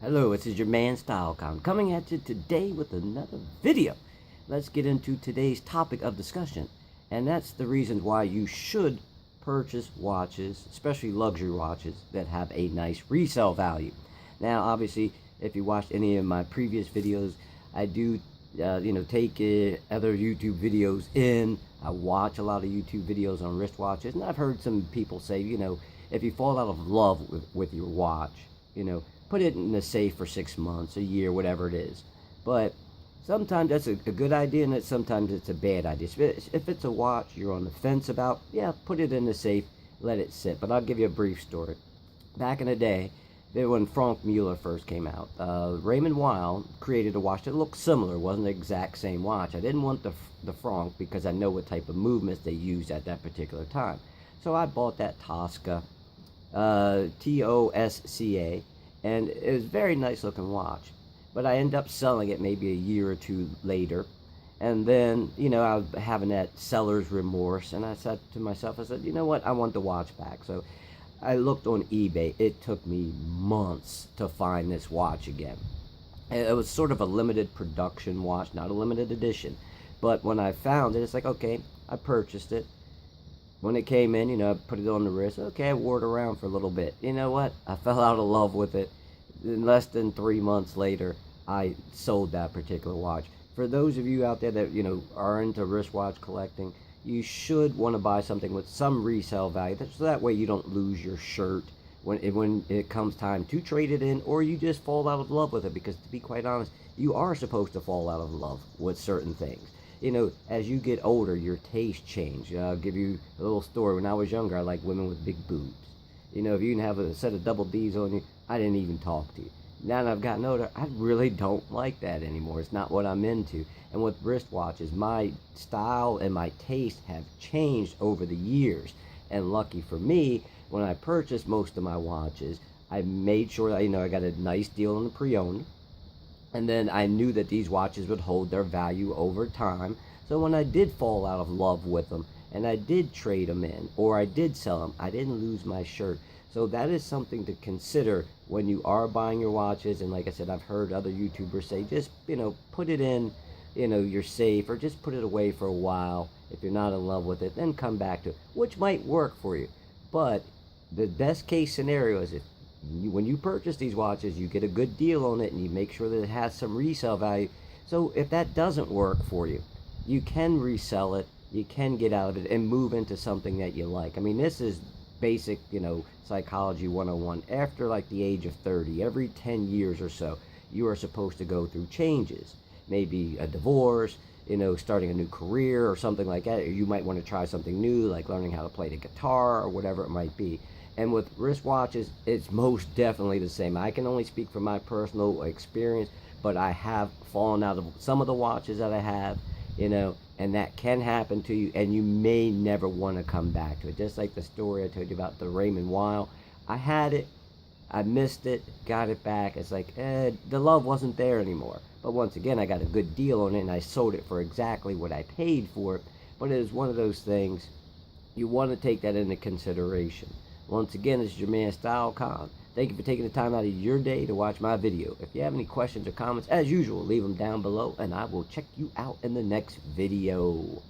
Hello, this is your man StyleCon coming at you today with another video. Let's get into today's topic of discussion, and that's the reasons why you should purchase watches, especially luxury watches, that have a nice resale value. Now, obviously, if you watched any of my previous videos, I do take other YouTube videos in. I watch a lot of YouTube videos on wristwatches, and I've heard some people say, if you fall out of love with your watch, put it in the safe for 6 months, a year, whatever it is. But sometimes that's a good idea, and sometimes it's a bad idea. If it's a watch you're on the fence about, yeah, put it in the safe, let it sit. But I'll give you a brief story. Back in the day, when Franck Muller first came out, Raymond Weil created a watch that looked similar. It wasn't the exact same watch. I didn't want the Franck because I know what type of movements they used at that particular time. So I bought that Tosca, Tosca, and it was a very nice looking watch. But I ended up selling it maybe a year or two later. And then, I was having that seller's remorse, and I said to myself, I said, you know what, I want the watch back. So I looked on eBay. It took me months to find this watch again. It was sort of a limited production watch, not a limited edition. But when I found it, it's like, okay, I purchased it. When it came in, I put it on the wrist. Okay, I wore it around for a little bit. You know what? I fell out of love with it. In less than 3 months later, I sold that particular watch. For those of you out there that, are into wristwatch collecting, you should want to buy something with some resale value, so that way you don't lose your shirt when it comes time to trade it in, or you just fall out of love with it. Because to be quite honest, you are supposed to fall out of love with certain things. As you get older, your taste change. I'll give you a little story. When I was younger, I liked women with big boobs. If you didn't have a set of double D's on you, I didn't even talk to you. Now that I've gotten older, I really don't like that anymore. It's not what I'm into. And with wristwatches, my style and my taste have changed over the years. And lucky for me, when I purchased most of my watches, I made sure that, I got a nice deal on the pre-owned. And then I knew that these watches would hold their value over time. So when I did fall out of love with them, and I did trade them in, or I did sell them, I didn't lose my shirt. So that is something to consider when you are buying your watches. And like I said, I've heard other YouTubers say, just, put it in, your safe, or just put it away for a while. If you're not in love with it, then come back to it, which might work for you. But the best case scenario is when you purchase these watches, you get a good deal on it, and you make sure that it has some resale value. So if that doesn't work for you, you can resell it, you can get out of it, and move into something that you like. I mean, this is basic, psychology 101. After like the age of 30, every 10 years or so, you are supposed to go through changes. Maybe a divorce, starting a new career or something like that. Or you might want to try something new, like learning how to play the guitar or whatever it might be. And with wristwatches, it's most definitely the same. I can only speak from my personal experience, but I have fallen out of some of the watches that I have, and that can happen to you, and you may never want to come back to it. Just like the story I told you about the Raymond Weil. I had it, I missed it, got it back. It's like, the love wasn't there anymore. But once again, I got a good deal on it, and I sold it for exactly what I paid for it. But it is one of those things, you want to take that into consideration. Once again, this is your man StyleCon. Thank you for taking the time out of your day to watch my video. If you have any questions or comments, as usual, leave them down below, and I will check you out in the next video.